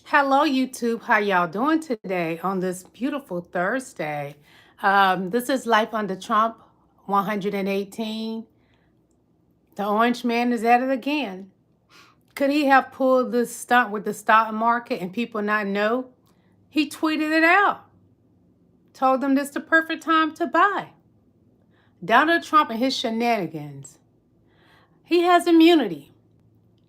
Hello, YouTube. How y'all doing today on this beautiful Thursday? This is Life Under Trump 118. The orange man is at it again. Could he have pulled this stunt with the stock market and people not know? He tweeted it out. Told them this is the perfect time to buy. Donald Trump and his shenanigans. He has immunity.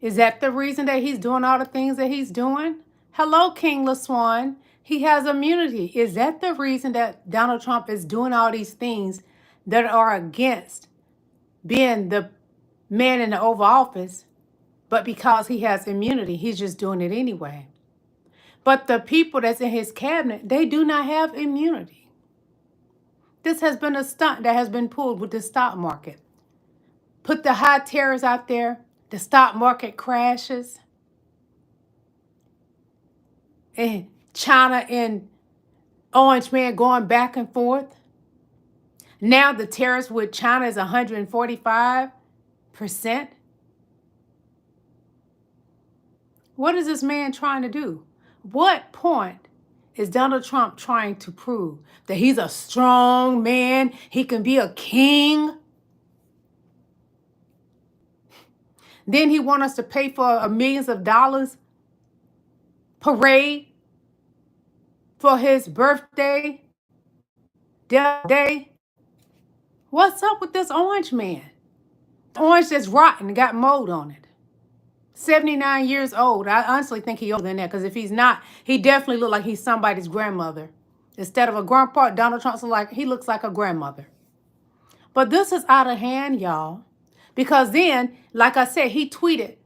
Is that the reason that he's doing all the things that he's doing? Hello, King LaSwan. He has immunity. Is that the reason that Donald Trump is doing all these things that are against being the man in the Oval Office? But because he has immunity, he's just doing it anyway. But the people that's in his cabinet, they do not have immunity. This has been a stunt that has been pulled with the stock market. Put the high tariffs out there. The stock market crashes. And China and Orange Man going back and forth. Now the tariffs with China is 145%. What is this man trying to do? What point is Donald Trump trying to prove? That he's a strong man, he can be a king? Then he wants us to pay for millions of dollars parade for his birthday, death day. What's up with this orange man? The orange that's rotten, got mold on it. 79 years old. I honestly think he's older than that, because if he's not, he definitely looks like he's somebody's grandmother. Instead of a grandpa, Donald Trump looks like a grandmother. But this is out of hand, y'all. Because then, like I said, he tweeted,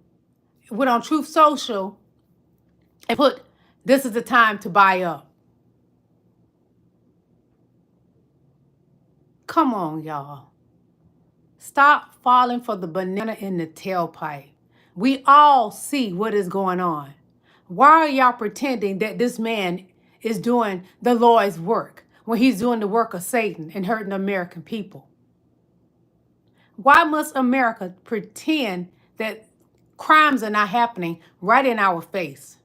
went on Truth Social, and put, "This is the time to buy up." Come on, y'all. Stop falling for the banana in the tailpipe. We all see what is going on. Why are y'all pretending that this man is doing the Lord's work when he's doing the work of Satan and hurting the American people? Why must America pretend that crimes are not happening right in our face?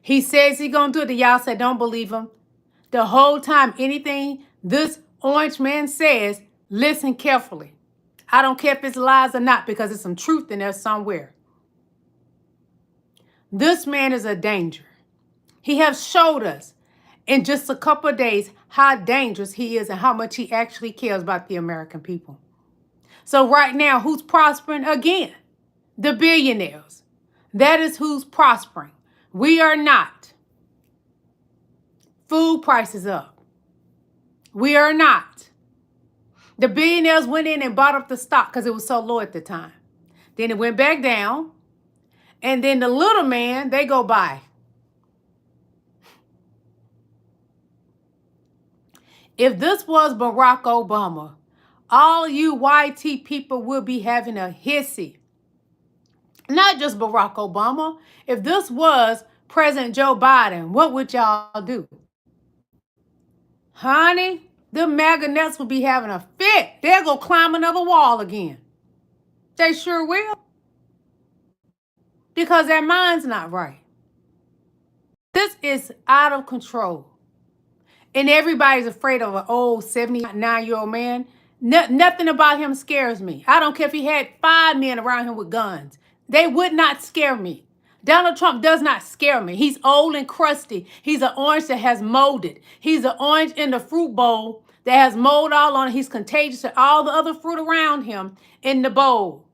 He says he's going to do it. Y'all say don't believe him. The whole time, anything this orange man says, listen carefully. I don't care if it's lies or not, because there's some truth in there somewhere. This man is a danger. He has showed us in just a couple of days how dangerous he is and how much he actually cares about the American people. So right now, who's prospering again? The billionaires. That is who's prospering. We are not. Food prices up. We are not. The billionaires went in and bought up the stock because it was so low at the time. Then it went back down. And then the little man, they go buy. If this was Barack Obama, all you YT people will be having a hissy. Not just Barack Obama. If this was President Joe Biden, what would y'all do? Honey, the MAGA nuts will be having a fit. They'll go climb another wall again. They sure will. Because their mind's not right. This is out of control. And everybody's afraid of an old 79-year-old man. Nothing about him scares me. I don't care if he had 5 men around him with guns. They would not scare me. Donald Trump does not scare me. He's old and crusty. He's an orange that has molded. He's an orange in the fruit bowl that has mold all on it. He's contagious to all the other fruit around him in the bowl.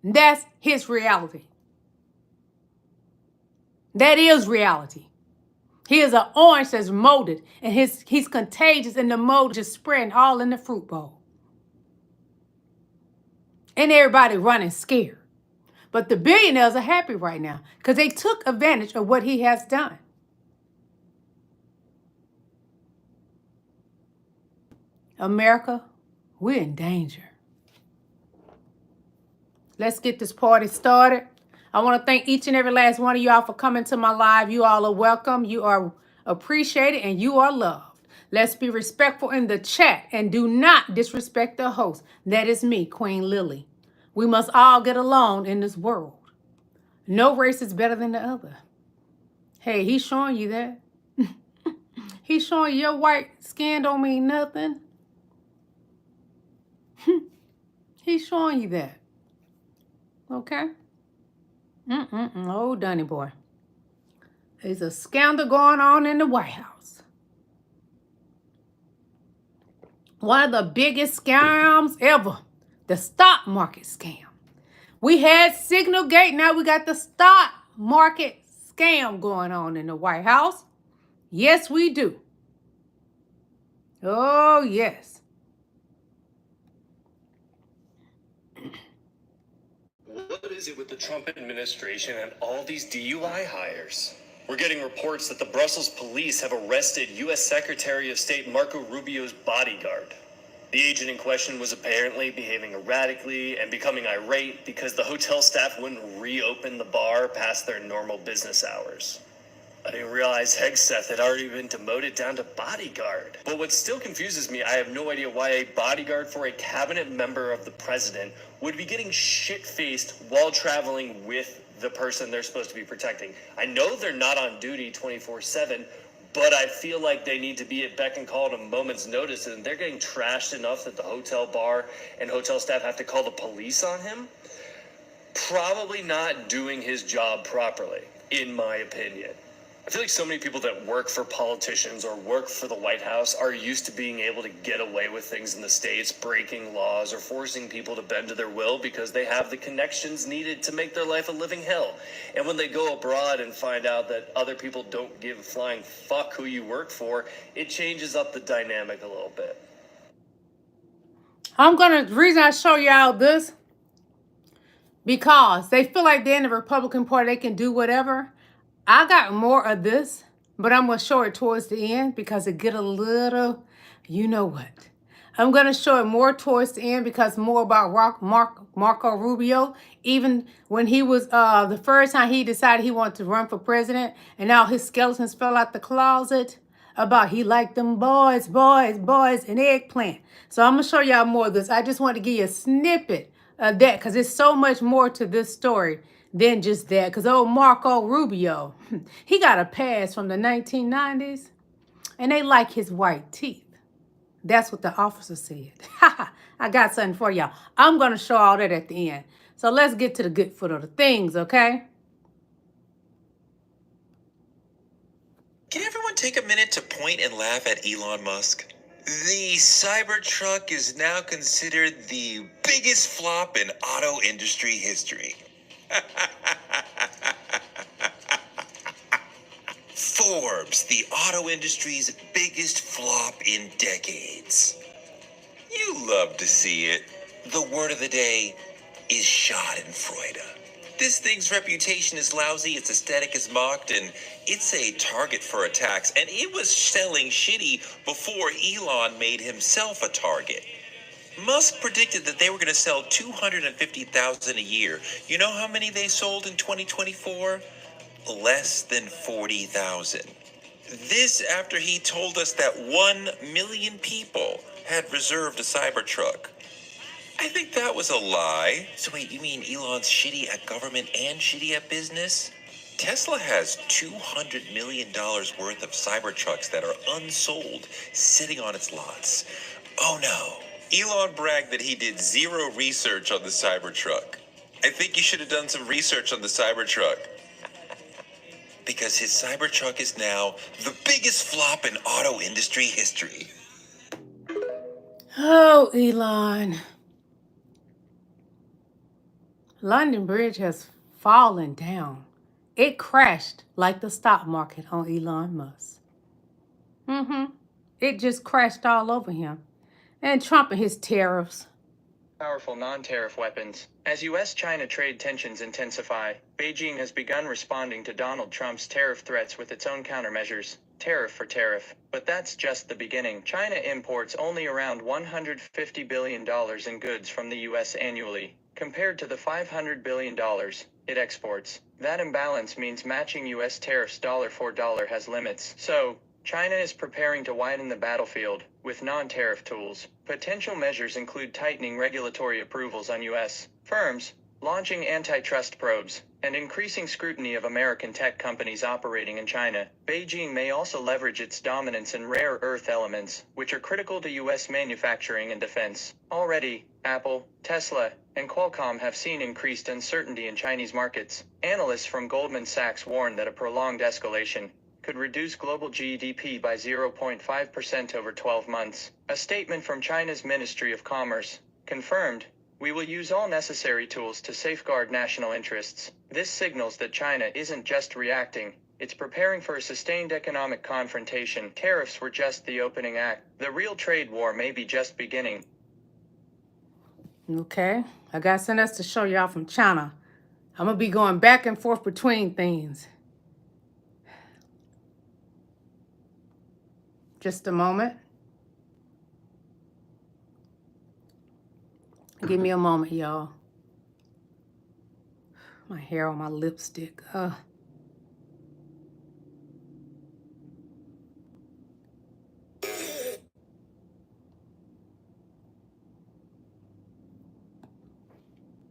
That's his reality. That is reality. He is an orange that's molded, and he's contagious, and the mold just spreading all in the fruit bowl. And everybody running scared. But the billionaires are happy right now because they took advantage of what he has done. America, we're in danger. Let's get this party started. I want to thank each and every last one of y'all for coming to my live. You all are welcome. You are appreciated and you are loved. Let's be respectful in the chat and do not disrespect the host. That is me, Queen Lillie. We must all get along in this world. No race is better than the other. Hey, he's showing you that. He's showing you your white skin don't mean nothing. He's showing you that. Okay? Oh, Dunny boy. There's a scandal going on in the White House. One of the biggest scams ever. The stock market scam. We had Signalgate, now we got the stock market scam going on in the White House. Yes, we do. Oh, yes. What is it with the Trump administration and all these DUI hires? We're getting reports that the Brussels police have arrested U.S. Secretary of State Marco Rubio's bodyguard. The agent in question was apparently behaving erratically and becoming irate because the hotel staff wouldn't reopen the bar past their normal business hours. I didn't realize Hegseth had already been demoted down to bodyguard. But what still confuses me, I have no idea why a bodyguard for a cabinet member of the president would be getting shit-faced while traveling with the person they're supposed to be protecting. I know they're not on duty 24/7, but I feel like they need to be at beck and call at a moment's notice, and they're getting trashed enough that the hotel bar and hotel staff have to call the police on him. Probably not doing his job properly, in my opinion. I feel like so many people that work for politicians or work for the White House are used to being able to get away with things in the States, breaking laws or forcing people to bend to their will because they have the connections needed to make their life a living hell. And when they go abroad and find out that other people don't give a flying fuck who you work for, it changes up the dynamic a little bit. The reason I show y'all this, because they feel like they're in the Republican Party, they can do whatever. I got more of this, but I'm going to show it towards the end because it get a little, you know what. I'm going to show it more towards the end because more about Marco Rubio. Even when he was, the first time he decided he wanted to run for president, and now his skeletons fell out the closet about he liked them boys, and eggplant. So I'm going to show y'all more of this. I just want to give you a snippet of that because there's so much more to this story than just that. Because old Marco Rubio, he got a pass from the 1990s, and they like his white teeth. That's what the officer said. I got something for y'all. I'm going to show all that at the end. So let's get to the good foot of the things, okay? Can everyone take a minute to point and laugh at Elon Musk? The Cybertruck is now considered the biggest flop in auto industry history. Forbes, the auto industry's biggest flop in decades. You love to see it. The word of the day is schadenfreude. This thing's reputation is lousy, its aesthetic is mocked, and it's a target for attacks. And it was selling shitty before Elon made himself a target. Musk predicted that they were going to sell 250,000 a year. You know how many they sold in 2024? Less than 40,000. This after he told us that 1 million people had reserved a Cybertruck. I think that was a lie. So wait, you mean Elon's shitty at government and shitty at business? Tesla has $200 million worth of Cybertrucks that are unsold, sitting on its lots. Oh no. Elon bragged that he did zero research on the Cybertruck. I think you should have done some research on the Cybertruck. Because his Cybertruck is now the biggest flop in auto industry history. Oh, Elon. London Bridge has fallen down. It crashed like the stock market on Elon Musk. It just crashed all over him. And Trump and his tariffs. Powerful non-tariff weapons. As U.S.-China trade tensions intensify, Beijing has begun responding to Donald Trump's tariff threats with its own countermeasures, tariff for tariff. But that's just the beginning. China imports only around $150 billion in goods from the U.S. annually, compared to the $500 billion it exports. That imbalance means matching U.S. tariffs dollar for dollar has limits. So, China is preparing to widen the battlefield with non-tariff tools. Potential measures include tightening regulatory approvals on U.S. firms, launching antitrust probes, and increasing scrutiny of American tech companies operating in China. Beijing may also leverage its dominance in rare earth elements, which are critical to U.S. manufacturing and defense. Already, Apple, Tesla, and Qualcomm have seen increased uncertainty in Chinese markets. Analysts from Goldman Sachs warn that a prolonged escalation could reduce global GDP by 0.5% over 12 months. A statement from China's Ministry of Commerce confirmed, "We will use all necessary tools to safeguard national interests." This signals that China isn't just reacting, it's preparing for a sustained economic confrontation. Tariffs were just the opening act. The real trade war may be just beginning. Okay, I got something else to show y'all from China. I'm gonna be going back and forth between things. Just a moment. Give me a moment, y'all. My hair on my lipstick.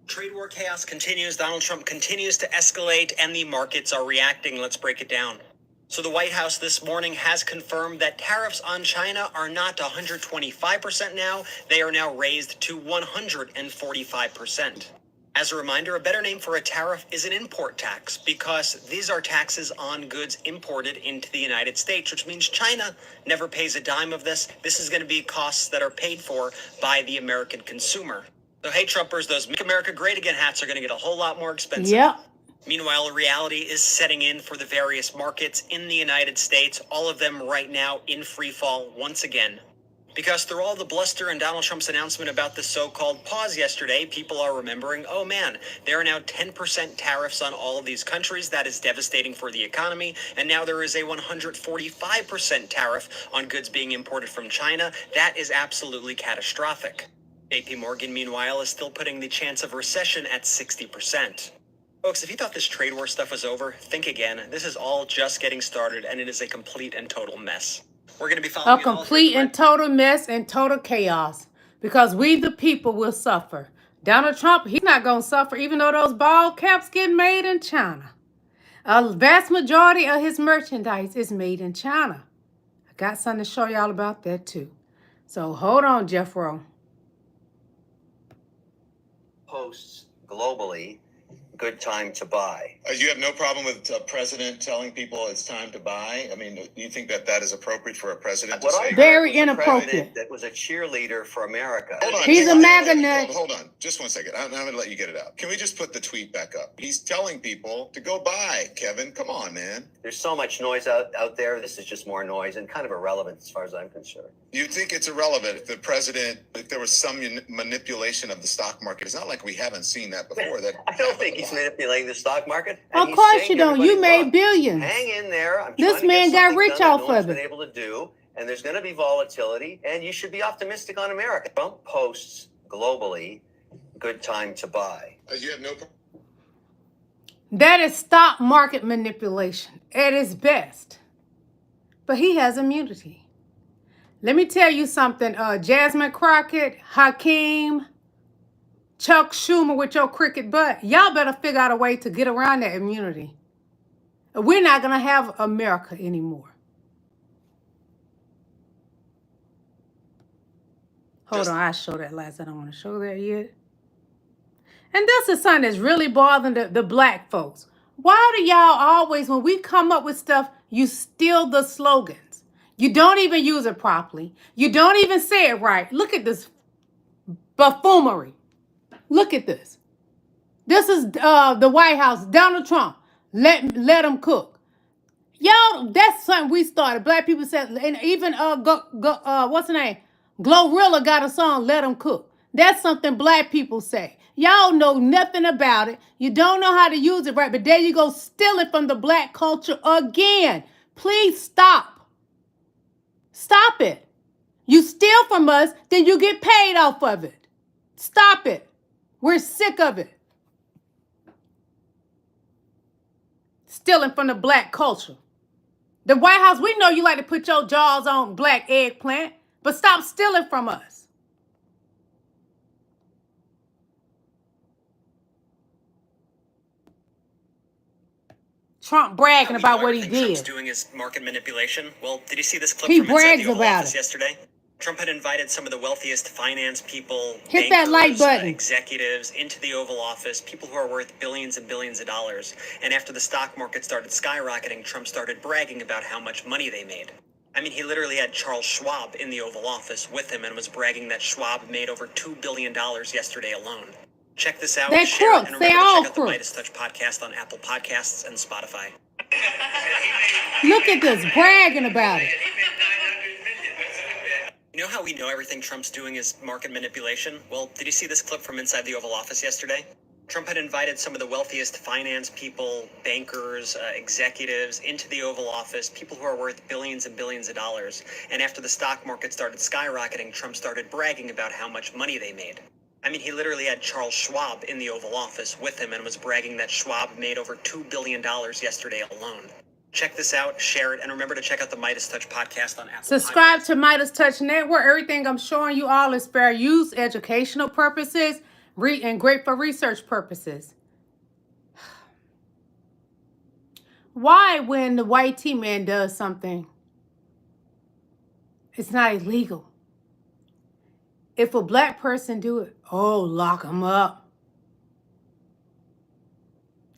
Trade war chaos continues. Donald Trump continues to escalate, and the markets are reacting. Let's break it down. So the White House this morning has confirmed that tariffs on China are not 125% now. They are now raised to 145%. As a reminder, a better name for a tariff is an import tax, because these are taxes on goods imported into the United States, which means China never pays a dime of this. This is going to be costs that are paid for by the American consumer. So, hey, Trumpers, those Make America Great Again hats are going to get a whole lot more expensive. Yep. Meanwhile, reality is setting in for the various markets in the United States, all of them right now in free fall once again. Because through all the bluster and Donald Trump's announcement about the so-called pause yesterday, people are remembering, oh man, there are now 10% tariffs on all of these countries. That is devastating for the economy. And now there is a 145% tariff on goods being imported from China. That is absolutely catastrophic. JP Morgan, meanwhile, is still putting the chance of recession at 60%. Folks, if you thought this trade war stuff was over, think again. This is all just getting started, and it is a complete and total mess. We're going to be following A complete and total mess and total chaos, because we the people will suffer. Donald Trump, he's not going to suffer, even though those ball caps get made in China. A vast majority of his merchandise is made in China. I got something to show y'all about that too. So hold on, Jeff Rowe. Posts globally, good time to buy. You have no problem with a president telling people it's time to buy? I mean, do you think that that is appropriate for a president to say? Very was a inappropriate. president that was a cheerleader for America. Hold on. He's a MAGA nut. Hold on. Just 1 second. I'm going to let you get it out. Can we just put the tweet back up? He's telling people to go buy, Kevin. Come on, man. There's so much noise out there. This is just more noise and kind of irrelevant as far as I'm concerned. You think it's irrelevant if the president, if there was some manipulation of the stock market? It's not like we haven't seen that before. I don't think he's manipulating the stock market. Of course you don't. You made billions. Hang in there. This man got rich off of Been it. able to do, and there's going to be volatility, and you should be optimistic on America. Trump posts globally, good time to buy. You have no. That is stock market manipulation at its best. But he has immunity. Let me tell you something. Jasmine Crockett, Hakeem, Chuck Schumer with your cricket butt. Y'all better figure out a way to get around that immunity. We're not going to have America anymore. Hold on, I'll show that last. I don't want to show that yet. And this is something that's really bothering the black folks. Why do y'all always, when we come up with stuff, you steal the slogans? You don't even use it properly. You don't even say it right. Look at this buffoonery. Look at this. This is the White House, Donald Trump. Let him cook. Y'all, that's something we started. Black people said, and even what's the name? Glorilla got a song, Let Him Cook. That's something black people say. Y'all know nothing about it. You don't know how to use it right, but there you go, stealing from the black culture again. Please stop. Stop it. You steal from us, then you get paid off of it. Stop it. We're sick of it. Stealing from the black culture. The White House, we know you like to put your jaws on black eggplant, but stop stealing from us. Trump bragging We about know what he everything Trump's did. doing is market manipulation. Well, did you see this clip He from inside the brags Oval about Office it. yesterday? Trump had invited some of the wealthiest finance people, Hit that like bankers, button. executives into the Oval Office, people who are worth billions and billions of dollars. And after the stock market started skyrocketing, Trump started bragging about how much money they made. I mean, he literally had Charles Schwab in the Oval Office with him and was bragging that Schwab made over $2 billion yesterday alone. Check this out, They share it, crooks. and They remember to all check out the Midas crooks. Touch podcast on Apple Podcasts and Spotify. Look at this, bragging about it. You know how we know everything Trump's doing is market manipulation? Well, did you see this clip from inside the Oval Office yesterday? Trump had invited some of the wealthiest finance people, bankers, executives into the Oval Office, people who are worth billions and billions of dollars. And after the stock market started skyrocketing, Trump started bragging about how much money they made. I mean, he literally had Charles Schwab in the Oval Office with him and was bragging that Schwab made over $2 billion yesterday alone. Check this out, share it, and remember to check out the Midas Touch podcast on Apple Subscribe Podcasts. to Midas Touch Network. Everything I'm showing you all is fair use, educational purposes, and great for research purposes. Why, when the white T-man does something, it's not illegal? If a black person do it, oh, lock them up.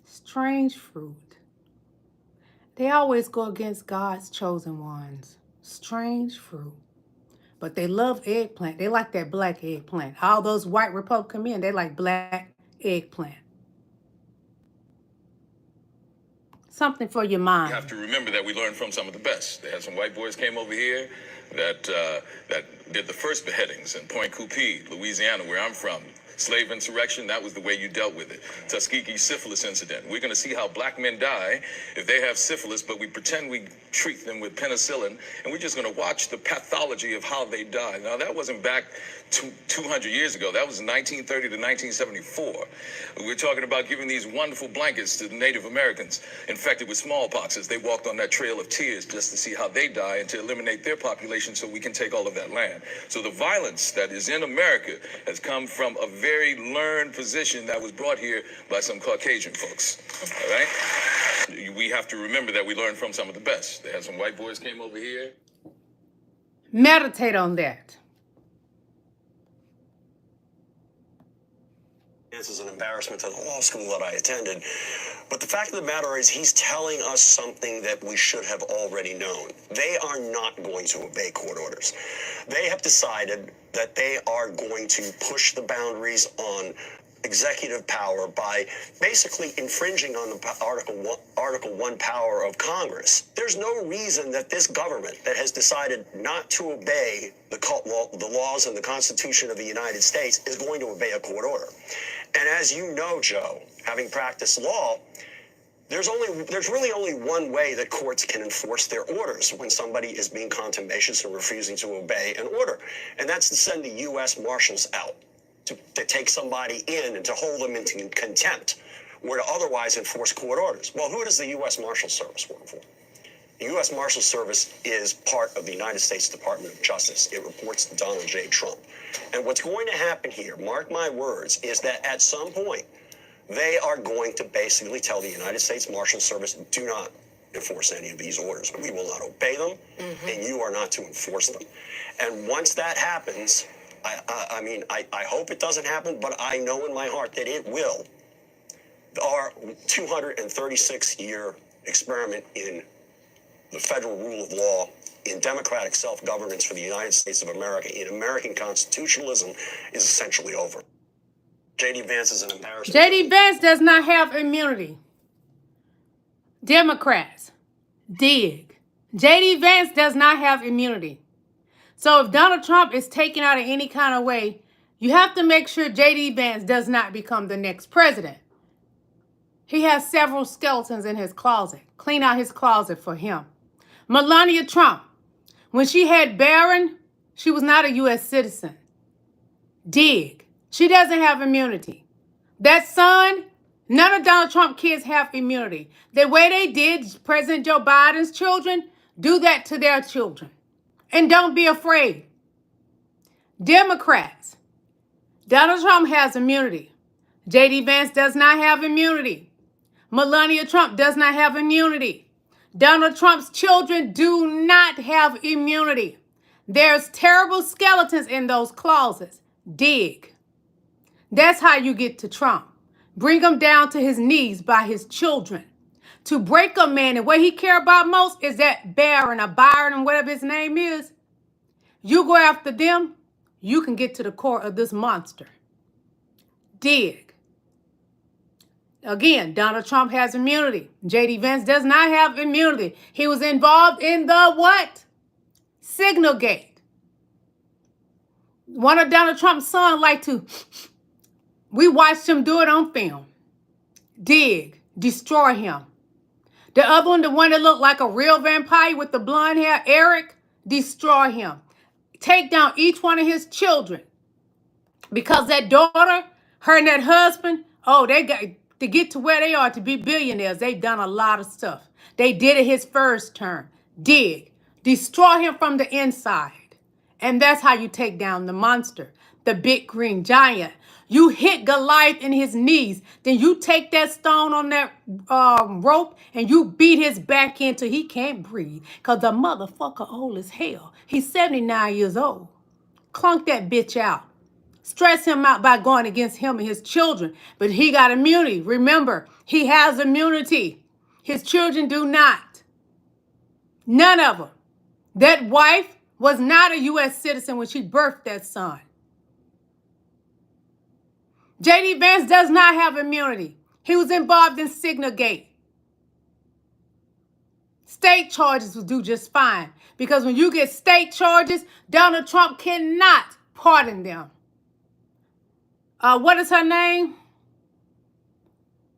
Strange fruit. They always go against God's chosen ones. Strange fruit. But they love eggplant. They like that black eggplant. All those white Republican men, they like black eggplant. Something for your mind. You have to remember that we learned from some of the best. They had some white boys came over here that did the first beheadings in Point Coupee, Louisiana, where I'm from. Slave insurrection, that was the way you dealt with it. Tuskegee syphilis incident. We're going to see how black men die if they have syphilis, but we pretend we treat them with penicillin, and we're just going to watch the pathology of how they die. Now, that wasn't back 200 years ago. That was 1930 to 1974. We're talking about giving these wonderful blankets to the Native Americans infected with smallpox as they walked on that trail of tears just to see how they die and to eliminate their population so we can take all of that land. So the violence that is in America has come from a very learned position that was brought here by some Caucasian folks. All right? We have to remember that we learned from some of the best. They had some white boys came over here. Meditate on that. This is an embarrassment to the law school that I attended. But the fact of the matter is he's telling us something that we should have already known. They are not going to obey court orders. They have decided that they are going to push the boundaries on executive power by basically infringing on the Article 1 power of Congress. There's no reason that this government that has decided not to obey the laws and the Constitution of the United States is going to obey a court order. And as you know, Joe, having practiced law, there's really only one way that courts can enforce their orders when somebody is being contumacious and refusing to obey an order. And that's to send the U.S. Marshals out to take somebody in and to hold them in contempt, or to otherwise enforce court orders. Well, who does the U.S. Marshal Service work for? The U.S. Marshal Service is part of the United States Department of Justice. It reports to Donald J. Trump. And what's going to happen here, mark my words, is that at some point, they are going to basically tell the United States Marshal Service, do not enforce any of these orders. We will not obey them, and you are not to enforce them. And once that happens, I hope it doesn't happen, but I know in my heart that it will. Our 236-year experiment in the federal rule of law, in democratic self-governance for the United States of America, in American constitutionalism, is essentially over. J.D. Vance is an embarrassment. J.D. Vance does not have immunity. Democrats, dig. J.D. Vance does not have immunity. So if Donald Trump is taken out in any kind of way, you have to make sure J.D. Vance does not become the next president. He has several skeletons in his closet. Clean out his closet for him. Melania Trump, when she had Barron, she was not a U.S. citizen. Dig. She doesn't have immunity. That son, none of Donald Trump kids have immunity. The way they did President Joe Biden's children, do that to their children. And don't be afraid. Democrats, Donald Trump has immunity. J.D. Vance does not have immunity. Melania Trump does not have immunity. Donald Trump's children do not have immunity. There's terrible skeletons in those closets. Dig. That's how you get to Trump. Bring him down to his knees by his children. To break a man, and what he care about most is that Byron or Byron, whatever his name is. You go after them, you can get to the core of this monster. Dig. Again, Donald Trump has immunity. jdvance does not have immunity. He was involved in the what? Signalgate. One of Donald Trump's sons like to, we watched him do it on film. Dig. Destroy him. The other one, the one that looked like a real vampire with the blonde hair, Eric, destroy him. Take down each one of his children. Because that daughter, her and that husband, oh, they got to get to where they are to be billionaires. They've done a lot of stuff. They did it his first term. Dig. Destroy him from the inside. And that's how you take down the monster, the big green giant. You hit Goliath in his knees. Then you take that stone on that rope and you beat his back in till he can't breathe. Because the motherfucker old as hell. He's 79 years old. Clunk that bitch out. Stress him out by going against him and his children. But he got immunity. Remember, he has immunity. His children do not. None of them. That wife was not a U.S. citizen when she birthed that son. jdvance does not have immunity. He was involved in Signalgate. State charges will do just fine. Because when you get state charges, Donald Trump cannot pardon them. What is her name?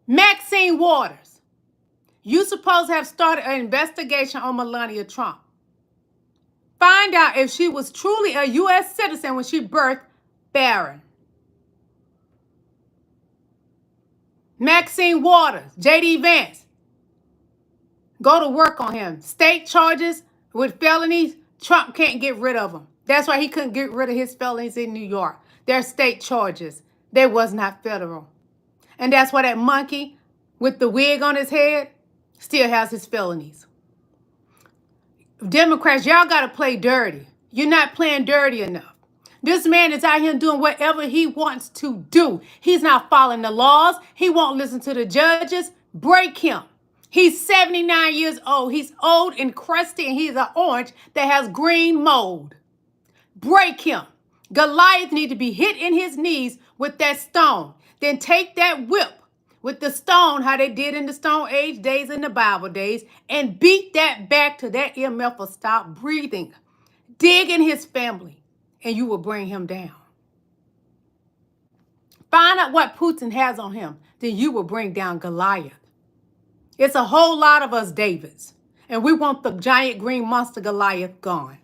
Maxine Waters. You supposed to have started an investigation on Melania Trump. Find out if she was truly a U.S. citizen when she birthed Barron. Maxine Waters, jdvance. Go to work on him. State charges with felonies, Trump can't get rid of them. That's why he couldn't get rid of his felonies in New York. They're state charges. They was not federal. And that's why that monkey with the wig on his head still has his felonies. Democrats, y'all got to play dirty. You're not playing dirty enough. This man is out here doing whatever he wants to do. He's not following the laws. He won't listen to the judges. Break him. He's 79 years old. He's old and crusty, and he's an orange that has green mold. Break him. Goliath need to be hit in his knees with that stone. Then take that whip with the stone, how they did in the Stone Age days and the Bible days, and beat that back to that EMF will stop breathing. Dig in his family, and you will bring him down. Find out what Putin has on him, then you will bring down Goliath. It's a whole lot of us Davids, and we want the giant green monster Goliath gone.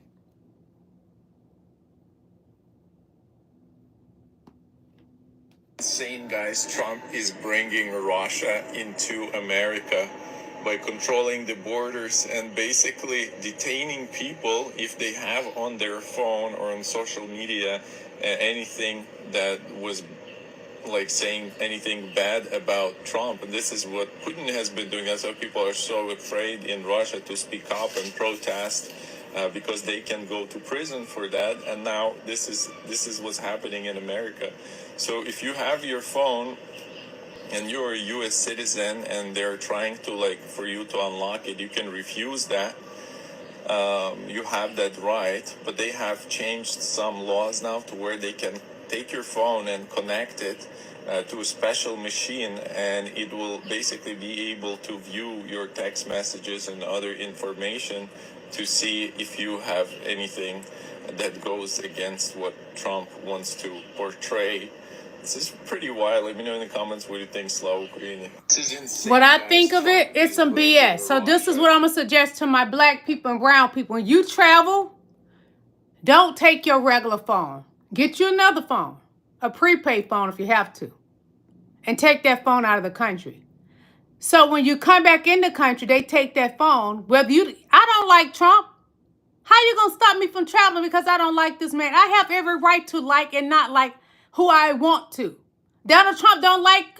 Insane, guys. Trump is bringing Russia into America by controlling the borders and basically detaining people if they have on their phone or on social media anything that was like saying anything bad about Trump. And this is what Putin has been doing. That's why people are so afraid in Russia to speak up and protest because they can go to prison for that. And now this is what's happening in America. So if you have your phone and you're a U.S. citizen and they're trying to for you to unlock it, you can refuse that. You have that right, but they have changed some laws now to where they can take your phone and connect it to a special machine, and it will basically be able to view your text messages and other information to see if you have anything that goes against what Trump wants to portray. This is pretty wild. Let me know in the comments what you think, Slow Queen. This is insane. What I think of it, it's some BS. So this is what I'm going to suggest to my black people and brown people. When you travel, don't take your regular phone. Get you another phone, a prepaid phone if you have to, and take that phone out of the country. So when you come back in the country, they take that phone. I don't like Trump. How you going to stop me from traveling because I don't like this man? I have every right to like and not like who I want to. Donald Trump don't like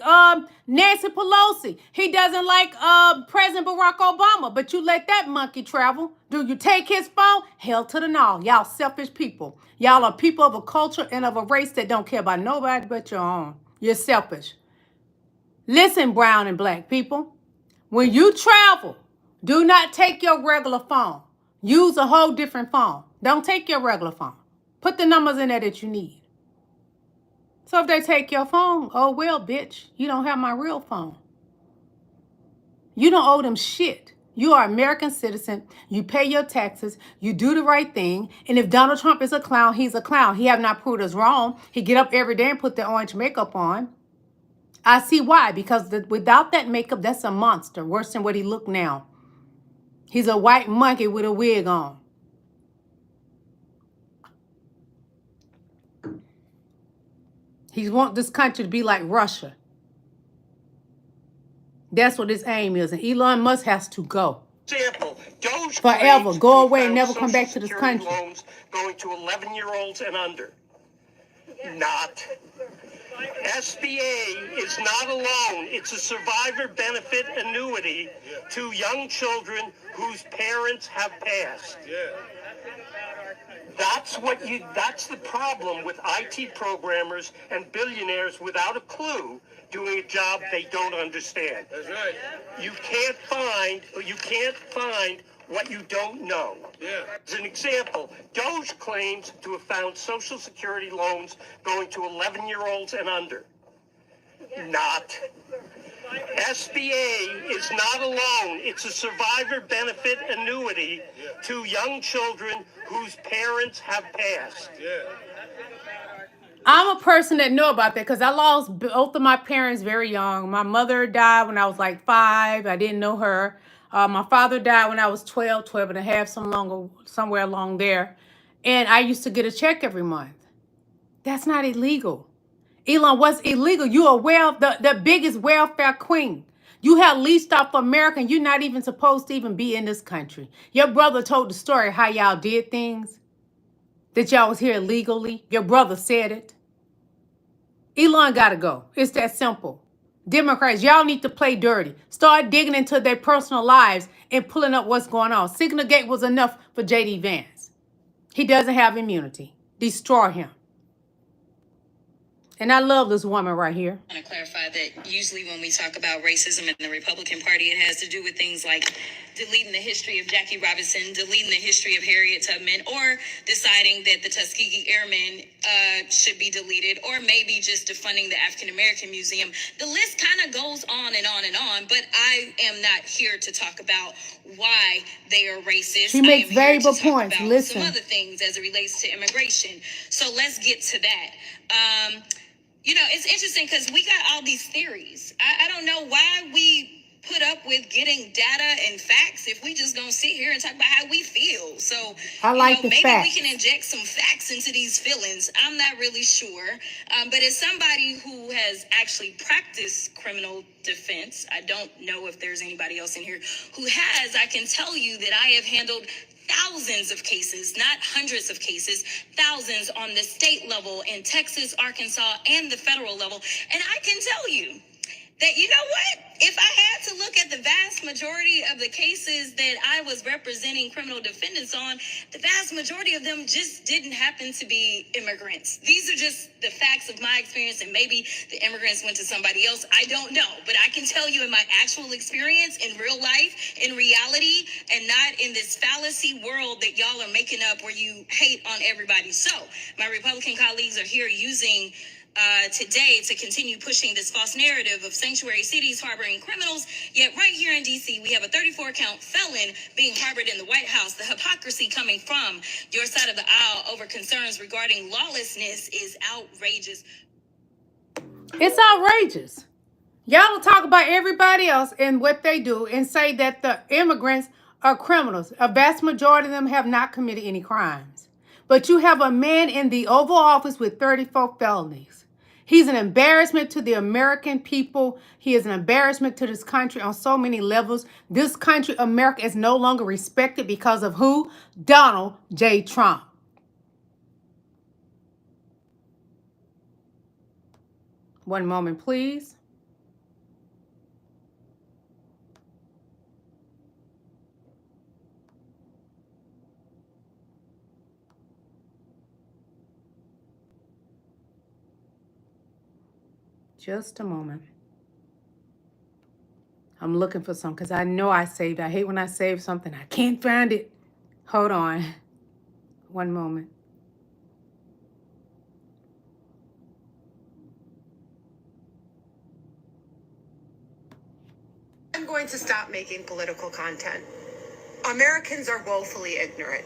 Nancy Pelosi. He doesn't like President Barack Obama, but you let that monkey travel. Do you take his phone? Hell to the no. Y'all selfish people. Y'all are people of a culture and of a race that don't care about nobody but your own. You're selfish. Listen, brown and black people. When you travel, do not take your regular phone. Use a whole different phone. Don't take your regular phone. Put the numbers in there that you need. So if they take your phone, oh well, bitch, you don't have my real phone. You don't owe them shit. You are an American citizen. You pay your taxes. You do the right thing. And if Donald Trump is a clown, he's a clown. He have not proved us wrong. He get up every day and put the orange makeup on. I see why. Because without that makeup, that's a monster. Worse than what he look now. He's a white monkey with a wig on. He wants this country to be like Russia. That's what his aim is. And Elon Musk has to go. Example, Doge forever. Go away and never come back to this Security country. Loans going to 11-year-olds and under. Not. SBA is not a loan. It's a survivor benefit annuity to young children whose parents have passed. That's the problem with IT programmers and billionaires without a clue doing a job they don't understand. That's right. You can't find what you don't know. Yeah. As an example, Doge claims to have found Social Security loans going to 11-year-olds and under. Not. SBA is not a loan. It's a survivor benefit annuity to young children whose parents have passed. I'm a person that know about that because I lost both of my parents very young. My mother died when I was like 5. I didn't know her. My father died when I was 12 and a half, somewhere along there. And I used to get a check every month. That's not illegal. Elon, what's illegal? You are the biggest welfare queen. You have leased off America and you're not even supposed to even be in this country. Your brother told the story how y'all did things, that y'all was here illegally. Your brother said it. Elon got to go. It's that simple. Democrats, y'all need to play dirty. Start digging into their personal lives and pulling up what's going on. Signal Gate was enough for jdvance. He doesn't have immunity. Destroy him. And I love this woman right here. I want to clarify that usually when we talk about racism in the Republican Party, it has to do with things like deleting the history of Jackie Robinson, deleting the history of Harriet Tubman, or deciding that the Tuskegee Airmen should be deleted, or maybe just defunding the African American Museum. The list kind of goes on and on and on, but I am not here to talk about why they are racist. She makes valuable points. Listen. Some other things as it relates to immigration. So let's get to that. You know, it's interesting because we got all these theories. I don't know why we put up with getting data and facts if we just gonna sit here and talk about how we feel. So I like the maybe facts. we can inject some facts into these feelings. I'm not really sure. But as somebody who has actually practiced criminal defense, I don't know if there's anybody else in here who has. I can tell you that I have handled thousands of cases, not hundreds of cases, thousands on the state level in Texas, Arkansas, and the federal level. And I can tell you that, you know what? If I had to look at the vast majority of the cases that I was representing criminal defendants on, the vast majority of them just didn't happen to be immigrants. These are just the facts of my experience, and maybe the immigrants went to somebody else. I don't know. But I can tell you in my actual experience, in real life, in reality, and not in this fallacy world that y'all are making up where you hate on everybody. So my Republican colleagues are here using today to continue pushing this false narrative of sanctuary cities harboring criminals. Yet right here in D.C., we have a 34-count felon being harbored in the White House. The hypocrisy coming from your side of the aisle over concerns regarding lawlessness is outrageous. It's outrageous. Y'all don't talk about everybody else and what they do and say that the immigrants are criminals. A vast majority of them have not committed any crimes. But you have a man in the Oval Office with 34 felonies. He's an embarrassment to the American people. He is an embarrassment to this country on so many levels. This country, America, is no longer respected because of who? Donald J. Trump. One moment, please. just a moment. I'm looking for some because I know I saved. I hate when I save something. I can't find it. Hold on. One moment. I'm going to stop making political content. Americans are woefully ignorant.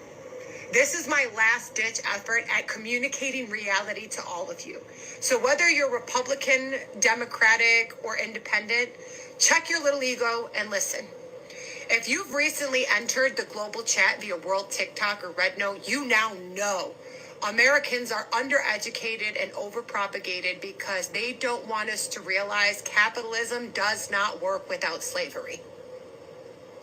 This is my last-ditch effort at communicating reality to all of you. So whether you're Republican, Democratic, or Independent, check your little ego and listen. If you've recently entered the global chat via World TikTok or Red Note, you now know Americans are undereducated and overpropagated because they don't want us to realize capitalism does not work without slavery.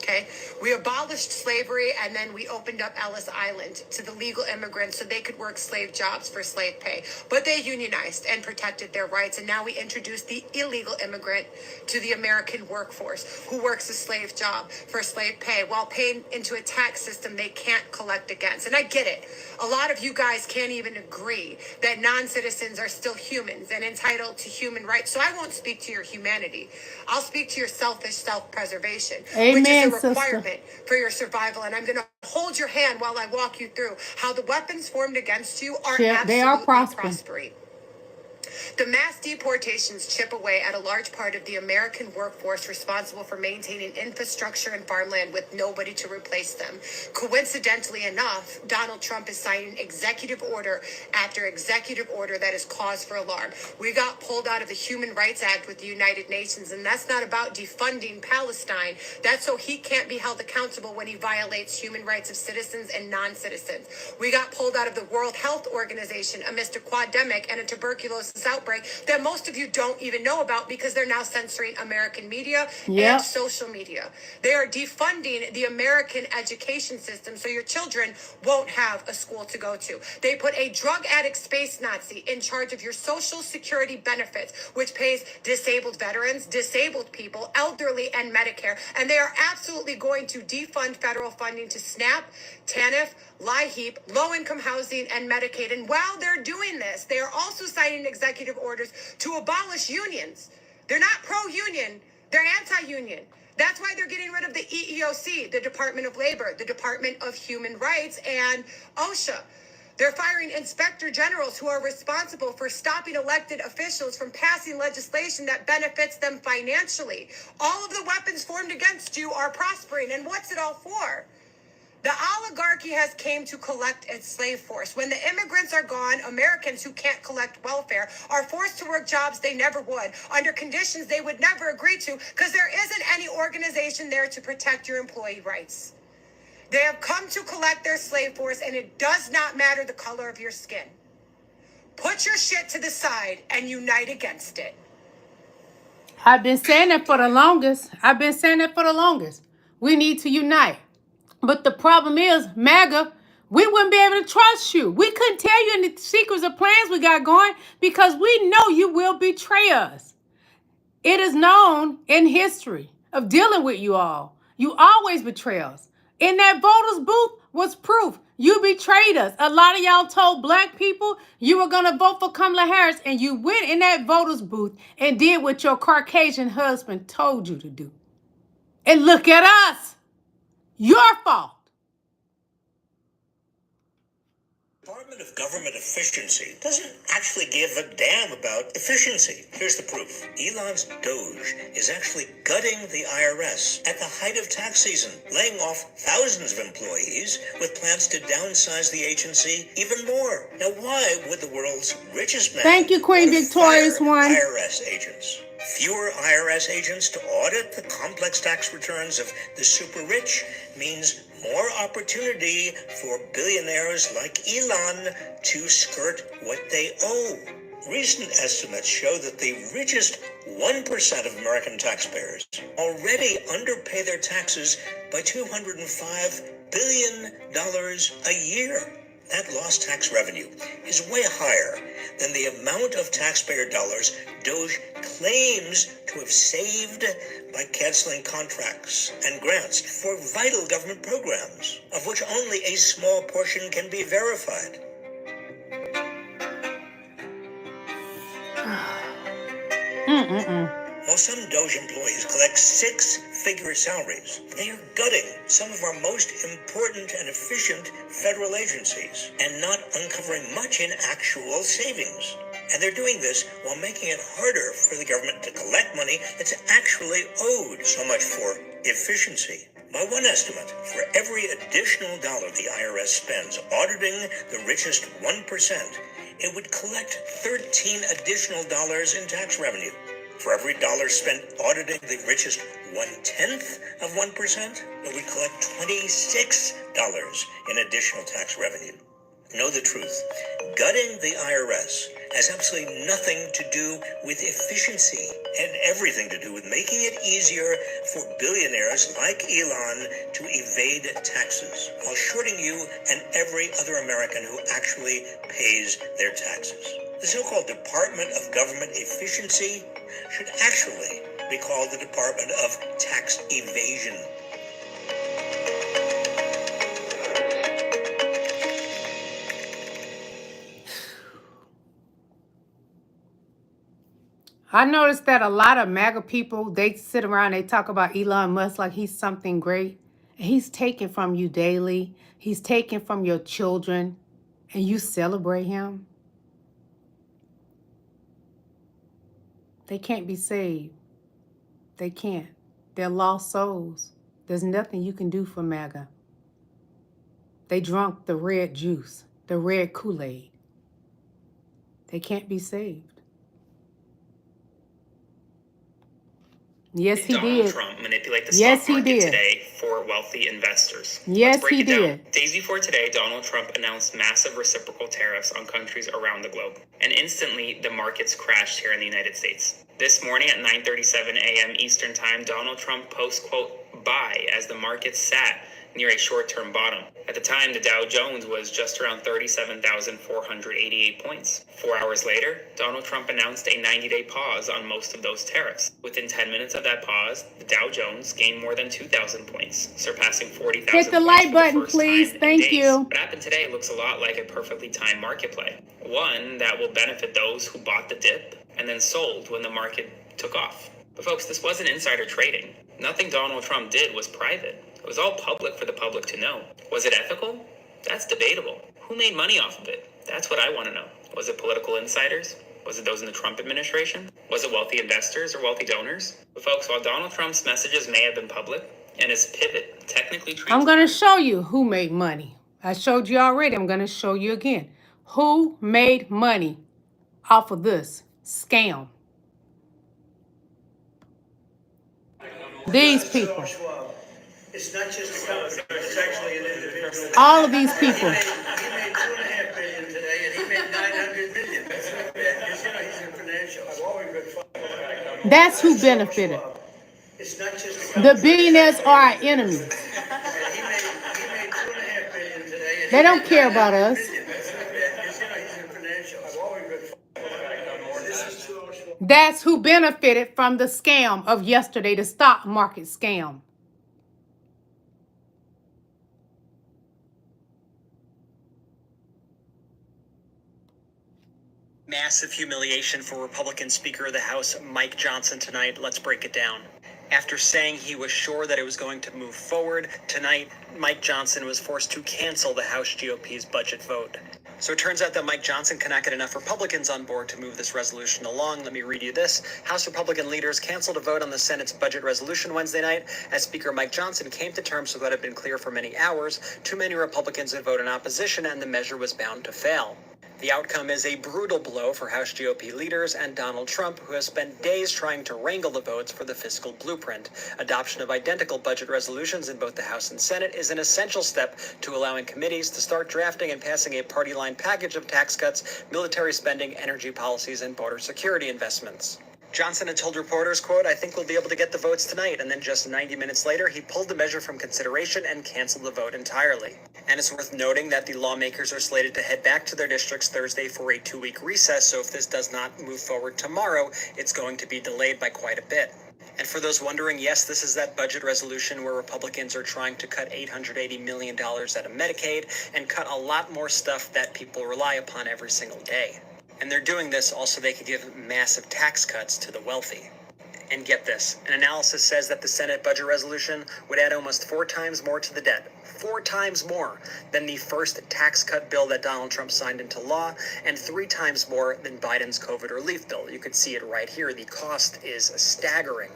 Okay, we abolished slavery and then we opened up Ellis Island to the legal immigrants so they could work slave jobs for slave pay. But they unionized and protected their rights. And now we introduced the illegal immigrant to the American workforce who works a slave job for slave pay while paying into a tax system they can't collect against. And I get it. A lot of you guys can't even agree that non-citizens are still humans and entitled to human rights. So I won't speak to your humanity. I'll speak to your selfish self-preservation, which is a requirement for your survival. And I'm going to hold your hand while I walk you through how the weapons formed against you are absolutely prospering. The mass deportations chip away at a large part of the American workforce responsible for maintaining infrastructure and farmland with nobody to replace them. Coincidentally enough, Donald Trump is signing executive order after executive order that is cause for alarm. We got pulled out of the Human Rights Act with the United Nations, and that's not about defunding Palestine. That's so he can't be held accountable when he violates human rights of citizens and non-citizens. We got pulled out of the World Health Organization amidst a quademic and a tuberculosis outbreak that most of you don't even know about because they're now censoring American media and social media. They are defunding the American education system so your children won't have a school to go to. They put a drug addict space Nazi in charge of your Social Security benefits, which pays disabled veterans, disabled people, elderly, and Medicare. And they are absolutely going to defund federal funding to SNAP, TANF, LIHEAP, low-income housing, and Medicaid. And while they're doing this, they are also signing executive orders to abolish unions. They're not pro-union, they're anti-union. That's why they're getting rid of the EEOC, the Department of Labor, the Department of Human Rights, and OSHA. They're firing inspector generals who are responsible for stopping elected officials from passing legislation that benefits them financially. All of the weapons formed against you are prospering. And what's it all for? The oligarchy has came to collect its slave force. When the immigrants are gone, Americans who can't collect welfare are forced to work jobs they never would, under conditions they would never agree to, because there isn't any organization there to protect your employee rights. They have come to collect their slave force, and it does not matter the color of your skin. Put your shit to the side and unite against it. I've been saying that for the longest. We need to unite. But the problem is, MAGA, we wouldn't be able to trust you. We couldn't tell you any secrets or plans we got going because we know you will betray us. It is known in history of dealing with you all. You always betray us. In that voters booth was proof. You betrayed us. A lot of y'all told black people you were going to vote for Kamala Harris, and you went in that voters booth and did what your Caucasian husband told you to do. And look at us. Your fault. Department of Government Efficiency doesn't actually give a damn about efficiency. Here's the proof. Elon's Doge is actually gutting the IRS at the height of tax season, laying off thousands of employees with plans to downsize the agency even more. Now, why would the world's richest man Thank you, Queen Victorious One. IRS agents? Fewer IRS agents to audit the complex tax returns of the super rich means more opportunity for billionaires like Elon to skirt what they owe. Recent estimates show that the richest 1% of American taxpayers already underpay their taxes by $205 billion a year. That lost tax revenue is way higher than the amount of taxpayer dollars Doge claims to have saved by canceling contracts and grants for vital government programs, of which only a small portion can be verified. While some Doge employees collect six-figure salaries, they are gutting some of our most important and efficient federal agencies and not uncovering much in actual savings. And they're doing this while making it harder for the government to collect money that's actually owed. So much for efficiency. By one estimate, for every additional dollar the IRS spends auditing the richest 1%, it would collect 13 additional dollars in tax revenue. For every dollar spent auditing the richest 1/10 of 1%, it would collect $26 in additional tax revenue. Know the truth. Gutting the IRS has absolutely nothing to do with efficiency and everything to do with making it easier for billionaires like Elon to evade taxes while shorting you and every other American who actually pays their taxes. The so-called Department of Government Efficiency should actually be called the Department of Tax Evasion. I noticed that a lot of MAGA people, they sit around, they talk about Elon Musk like he's something great. And he's taken from you daily. He's taken from your children. And you celebrate him. They can't be saved. They can't. They're lost souls. There's nothing you can do for MAGA. They drunk the red juice, the red Kool-Aid. They can't be saved. Yes, he did. Donald Trump manipulate the stock market today for wealthy investors? Yes, he did. Days before today, Donald Trump announced massive reciprocal tariffs on countries around the globe. And instantly, the markets crashed here in the United States. This morning at 9:37 a.m. Eastern Time, Donald Trump posts, quote, buy as the market sat near a short-term bottom. At the time, the Dow Jones was just around 37,488 points. 4 hours later, Donald Trump announced a 90-day pause on most of those tariffs. Within 10 minutes of that pause, the Dow Jones gained more than 2,000 points, surpassing 40,000 points. Hit the like button, please. Thank you. What happened today looks a lot like a perfectly timed market play. One that will benefit those who bought the dip and then sold when the market took off. But folks, this wasn't insider trading. Nothing Donald Trump did was private. It was all public for the public to know. Was it ethical? That's debatable. Who made money off of it? That's what I want to know. Was it political insiders? Was it those in the Trump administration? Was it wealthy investors or wealthy donors? But folks, while Donald Trump's messages may have been public and his pivot technically I'm going to show you who made money. I showed you already. I'm going to show you again. Who made money off of this scam? These people. It's not just a company, it's actually an individual. All of these people. He made $2.5 billion today, and he made $900 million. That's not bad. He's in financials. I've always been fine. That's who benefited. It's not just a company. The billionaires are our enemies. He made $2.5 billion today. They don't care about us. That's not bad. He's in financials. I've always been fine. This is too much. That's who benefited from the scam of yesterday, the stock market scam. Massive humiliation for Republican Speaker of the House Mike Johnson tonight. Let's break it down. After saying he was sure that it was going to move forward, tonight Mike Johnson was forced to cancel the House GOP's budget vote. So it turns out that Mike Johnson cannot get enough Republicans on board to move this resolution along. Let me read you this. House Republican leaders canceled a vote on the Senate's budget resolution Wednesday night as Speaker Mike Johnson came to terms with what had been clear for many hours. Too many Republicans had voted in opposition and the measure was bound to fail. The outcome is a brutal blow for House GOP leaders and Donald Trump, who has spent days trying to wrangle the votes for the fiscal blueprint. Adoption of identical budget resolutions in both the House and Senate is an essential step to allowing committees to start drafting and passing a party-line package of tax cuts, military spending, energy policies, and border security investments. Johnson had told reporters, quote, I think we'll be able to get the votes tonight. And then just 90 minutes later, he pulled the measure from consideration and canceled the vote entirely. And it's worth noting that the lawmakers are slated to head back to their districts Thursday for a 2-week recess. So if this does not move forward tomorrow, it's going to be delayed by quite a bit. And for those wondering, yes, this is that budget resolution where Republicans are trying to cut $880 million out of Medicaid and cut a lot more stuff that people rely upon every single day. And they're doing this also they could give massive tax cuts to the wealthy. And get this, an analysis says that the Senate budget resolution would add almost 4 times more to the debt. 4 times more than the first tax cut bill that Donald Trump signed into law, and 3 times more than Biden's COVID relief bill. You could see it right here. The cost is staggering.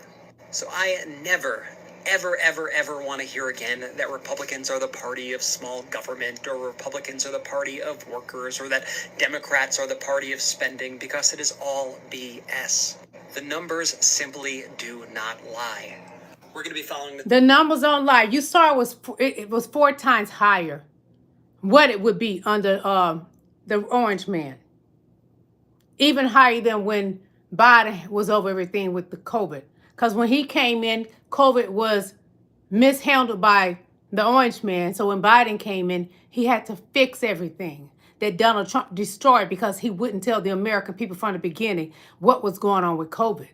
So I never, ever want to hear again that Republicans are the party of small government, or Republicans are the party of workers, or that Democrats are the party of spending, because it is all BS. The numbers simply do not lie. We're going to be following The numbers don't lie. You saw it was 4 times higher what it would be under the orange man. Even higher than when Biden was over everything with the COVID. Because when he came in, COVID was mishandled by the orange man. So when Biden came in, he had to fix everything that Donald Trump destroyed, because he wouldn't tell the American people from the beginning what was going on with COVID.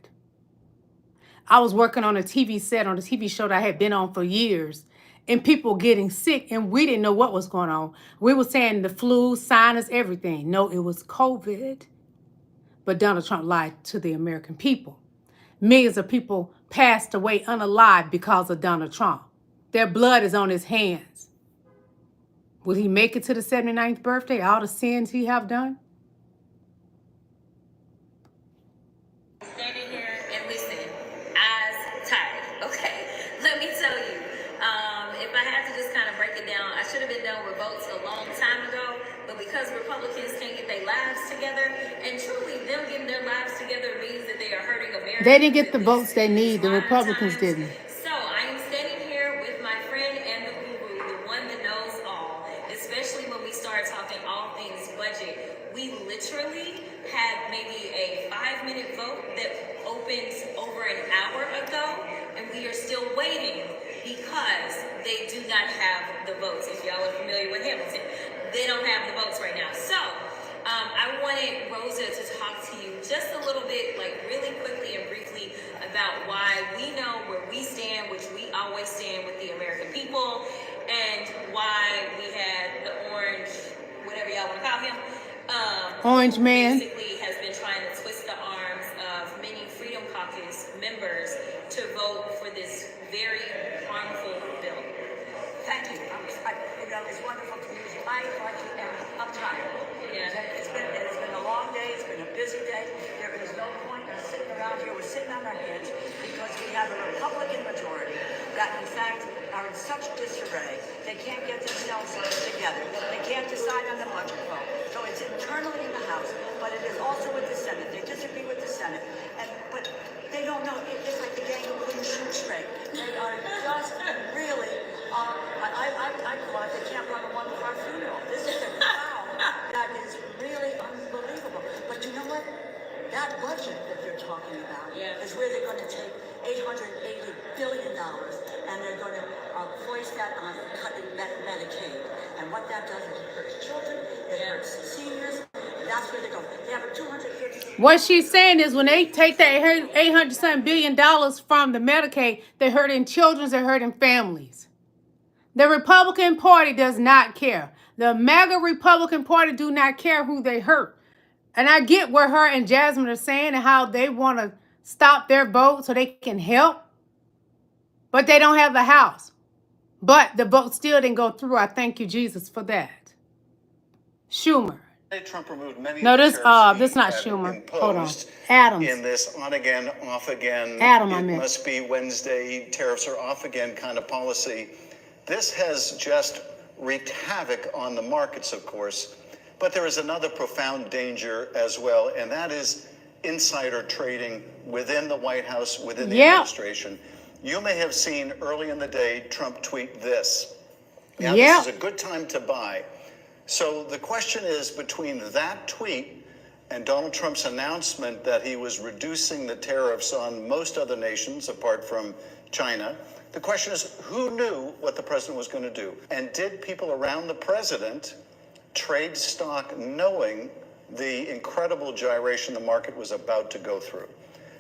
I was working on a TV set on a TV show that I had been on for years, and people getting sick, and we didn't know what was going on. We were saying the flu, sinus, everything. No, it was COVID. But Donald Trump lied to the American people. Millions of people passed away unalive because of Donald Trump. Their blood is on his hands. Will he make it to the 79th birthday? All the sins he have done? Standing here and listen, eyes tight. Okay, let me tell you, if I had to just kind of break it down, I should have been done with votes a long time ago, but because Republicans can't get their lives together, and truly them getting their lives together means that they are hurting America. They didn't get the votes they need. The Republicans didn't. So I am standing here with my friend and the guru, the one that knows all, especially when we start talking all things budget. We literally had maybe a 5-minute vote that opened over an hour ago, and we are still waiting because they do not have the votes. If y'all are familiar with Hamilton, they don't have the votes right now. So I wanted Rosa to talk to you just a little bit, like really quickly and briefly, about why we know where we stand, which we always stand with the American people, and why we had the orange, whatever y'all want to call him, Orange man. basically has been trying to twist the arms of many Freedom Caucus members to vote for this very harmful bill. Thank you. It's wonderful to use my party, and I'm tired. Yeah. It's been a long day. It's been a busy day. There is no point in sitting around here. We're sitting on our hands because we have a Republican majority that, in fact, are in such disarray. They can't get themselves together. They can't decide on the budget vote. So it's internally in the House, but it is also with the Senate. They disagree with the Senate, but they don't know. It's like the gang who couldn't shoot straight. They are just really. I call it, they can't run a one-car funeral. This is a crowd that is really unbelievable. But you know what? That budget that they're talking about is where they're going to take $880 billion, and they're going to place that on cutting Medicaid. And what that does is it hurts children, it hurts seniors. That's where they're going. They have a $250. What she's saying is when they take that $800 billion from the Medicaid, they're hurting children, they're hurting families. The Republican Party does not care. The MAGA Republican Party do not care who they hurt. And I get what her and Jasmine are saying and how they want to stop their vote so they can help. But they don't have the House. But the vote still didn't go through. I thank you, Jesus, for that. Schumer. Trump removed many No, this tariffs this not he had Schumer. Hold on. imposed Adams. in this on again, off again, Adam, I it meant. must be Wednesday, tariffs are off again kind of policy. This has just wreaked havoc on the markets, of course, but there is another profound danger as well, and that is insider trading within the White House, within the administration. You may have seen early in the day Trump tweet this. Now, this is a good time to buy. So the question is, between that tweet and Donald Trump's announcement that he was reducing the tariffs on most other nations apart from China, the question is, who knew what the president was going to do? And did people around the president trade stock knowing the incredible gyration the market was about to go through?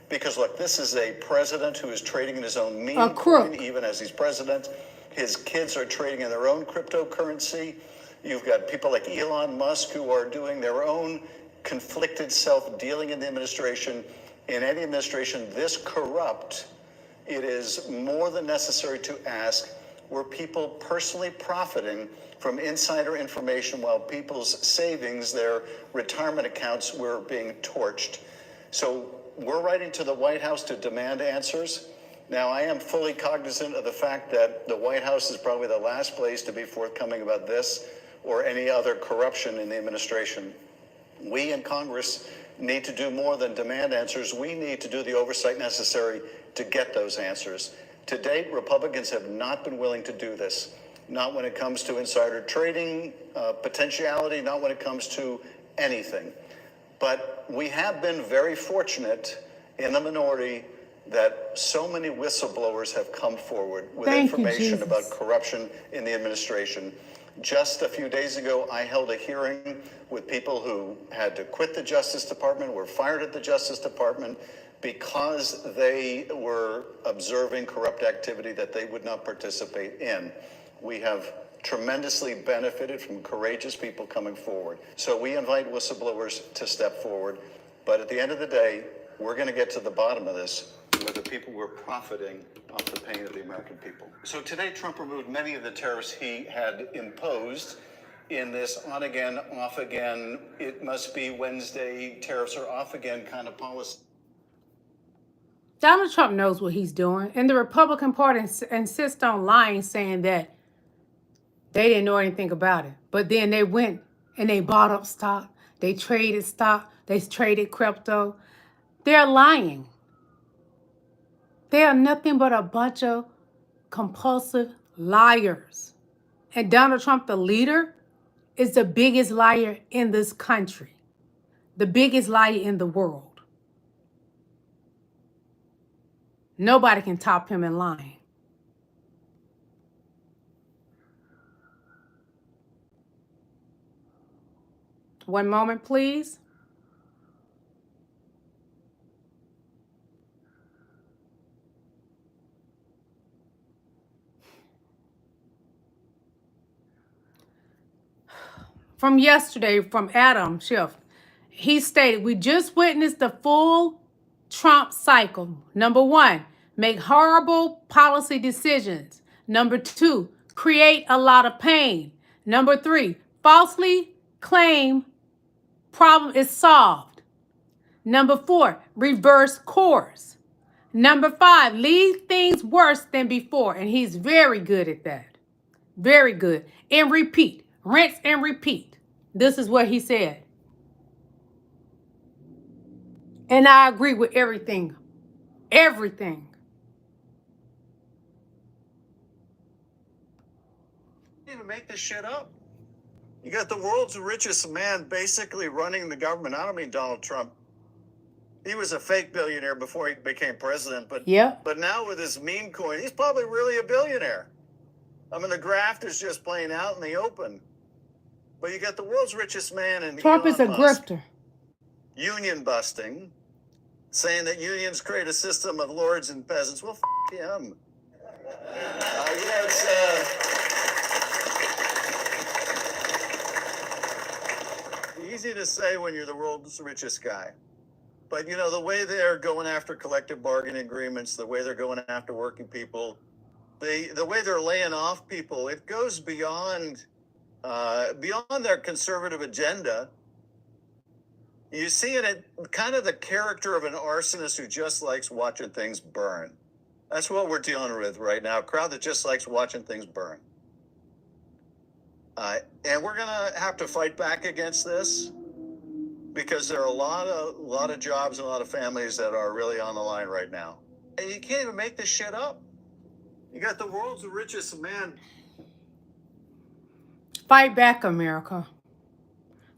Because, look, this is a president who is trading in his own meme coin, even as he's president. His kids are trading in their own cryptocurrency. You've got people like Elon Musk who are doing their own conflicted self-dealing in the administration, in any administration this corrupt, it is more than necessary to ask, were people personally profiting from insider information while people's savings, their retirement accounts, were being torched? So we're writing to the White House to demand answers. Now, I am fully cognizant of the fact that the White House is probably the last place to be forthcoming about this or any other corruption in the administration. We in Congress need to do more than demand answers. We need to do the oversight necessary to get those answers. To date, Republicans have not been willing to do this, not when it comes to insider trading, potentiality, not when it comes to anything. But we have been very fortunate in the minority that so many whistleblowers have come forward with information about corruption in the administration. Just a few days ago, I held a hearing with people who had to quit the Justice Department, were fired at the Justice Department because they were observing corrupt activity that they would not participate in. We have tremendously benefited from courageous people coming forward. So we invite whistleblowers to step forward. But at the end of the day, we're going to get to the bottom of this, whether people were profiting off the pain of the American people. So today, Trump removed many of the tariffs he had imposed in this on again, off again, it must be Wednesday, tariffs are off again kind of policy. Donald Trump knows what he's doing. And the Republican Party insists on lying, saying that they didn't know anything about it. But then they went and they bought up stock. They traded stock. They traded crypto. They're lying. They are nothing but a bunch of compulsive liars. And Donald Trump, the leader, is the biggest liar in this country. The biggest liar in the world. Nobody can top him in lying. One moment, please. From yesterday, from Adam Schiff, he stated, we just witnessed the full Trump cycle. Number one, make horrible policy decisions. Number two, create a lot of pain. Number three, falsely claim problem is solved. Number four, reverse course. Number five, leave things worse than before. And he's very good at that. Very good. And repeat. Rinse and repeat. This is what he said. And I agree with everything. Everything. You can't even make this shit up. You got the world's richest man basically running the government. I don't mean Donald Trump. He was a fake billionaire before he became president. But now with his meme coin, he's probably really a billionaire. I mean, the graft is just playing out in the open. But you got the world's richest man and Trump is a grifter. Union busting, saying that unions create a system of lords and peasants. Well, him. It's easy to say when you're the world's richest guy. But, you know, the way they're going after collective bargaining agreements, the way they're going after working people, the way they're laying off people, it goes beyond their conservative agenda. You see it at kind of the character of an arsonist who just likes watching things burn. That's what we're dealing with right now, a crowd that just likes watching things burn. And we're going to have to fight back against this because there are a lot of jobs and a lot of families that are really on the line right now. And you can't even make this shit up. You got the world's richest man. Fight back, America.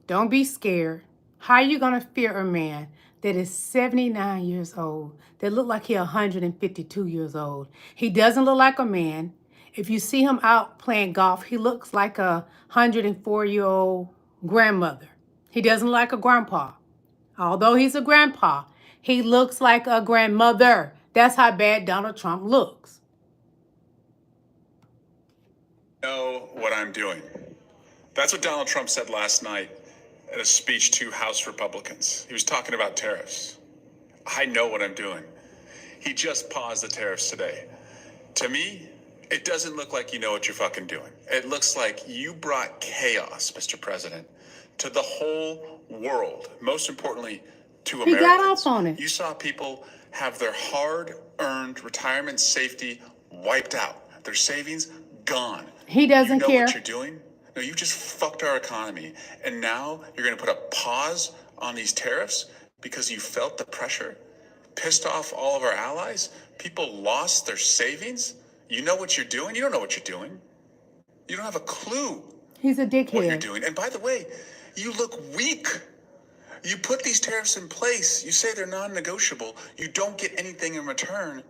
Don't be scared. How are you going to fear a man that is 79 years old, that look like he's 152 years old? He doesn't look like a man. If you see him out playing golf, he looks like a 104-year-old grandmother. He doesn't look like a grandpa. Although he's a grandpa, he looks like a grandmother. That's how bad Donald Trump looks. Know what I'm doing. That's what Donald Trump said last night in a speech to House Republicans. He was talking about tariffs. I know what I'm doing. He just paused the tariffs today. To me, it doesn't look like you know what you're fucking doing. It looks like you brought chaos, Mr. President, to the whole world. Most importantly, to He Americans. got off on it. You saw people have their hard-earned retirement safety wiped out. Their savings gone. He doesn't You know care. what you're doing? No, you just fucked our economy. And now you're going to put a pause on these tariffs because you felt the pressure? Pissed off all of our allies? People lost their savings? You know what you're doing? You don't know what you're doing. You don't have a clue He's a what you're dickhead. doing. And by the way, you look weak. You put these tariffs in place. You say they're non-negotiable. You don't get anything in return.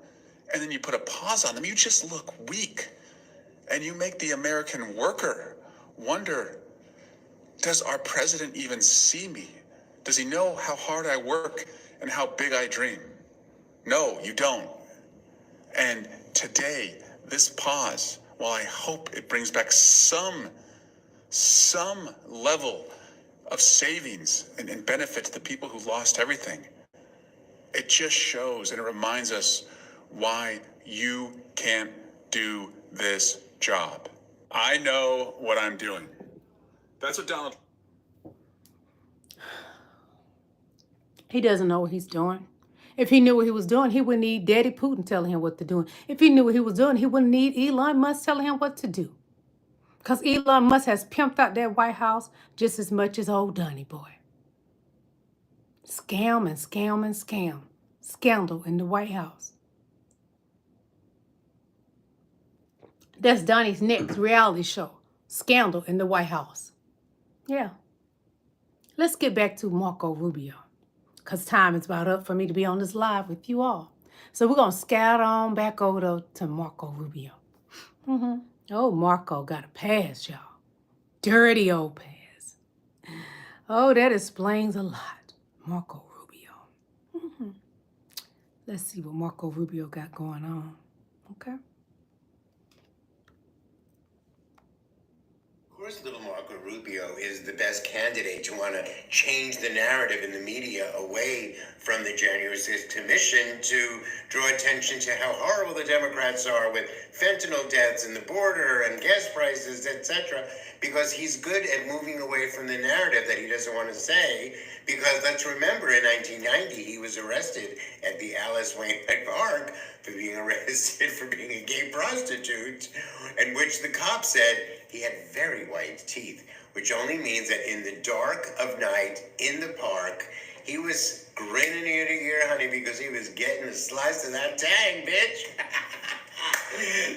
And then you put a pause on them. You just look weak. And you make the American worker wonder, does our president even see me? Does he know how hard I work and how big I dream? No, you don't. And today, this pause, while I hope it brings back some level of savings and benefit to the people who lost everything, it just shows and it reminds us why you can't do this job. I know what I'm doing. That's what Donald... He doesn't know what he's doing. If he knew what he was doing, he wouldn't need Daddy Putin telling him what to do. If he knew what he was doing, he wouldn't need Elon Musk telling him what to do. Because Elon Musk has pimped out that White House just as much as old Donny boy. Scam and scam and scam. Scandal in the White House. That's Donnie's next reality show. Scandal in the White House. Yeah. Let's get back to Marco Rubio. Because time is about up for me to be on this live with you all. So we're going to scout on back over to Marco Rubio. Oh, Marco got a pass, y'all. Dirty old pass. Oh, that explains a lot. Marco Rubio. Let's see what Marco Rubio got going on. Okay. Of course, little Marco Rubio is the best candidate to want to change the narrative in the media away from the January 6th commission to draw attention to how horrible the Democrats are with fentanyl deaths and the border and gas prices, etc., because he's good at moving away from the narrative that he doesn't want to say. Because let's remember, in 1990, he was arrested at the Alice Wainwright Park for being arrested for being a gay prostitute, in which the cop said he had very white teeth, which only means that in the dark of night in the park, he was grinning ear to ear, honey, because he was getting a slice of that tang, bitch.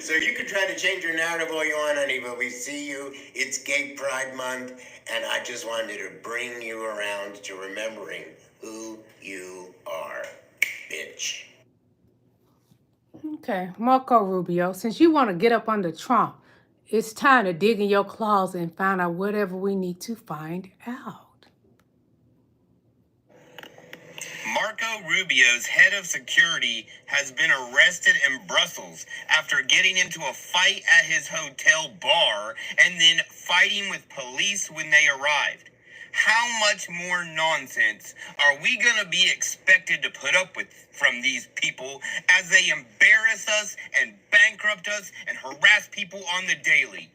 So you can try to change your narrative all you want, honey, but we see you. It's Gay Pride Month, and I just wanted to bring you around to remembering who you are, bitch. Okay, Marco Rubio, since you want to get up under Trump, it's time to dig in your closet and find out whatever we need to find out. Marco Rubio's head of security has been arrested in Brussels after getting into a fight at his hotel bar and then fighting with police when they arrived. How much more nonsense are we going to be expected to put up with from these people as they embarrass us and bankrupt us and harass people on the daily?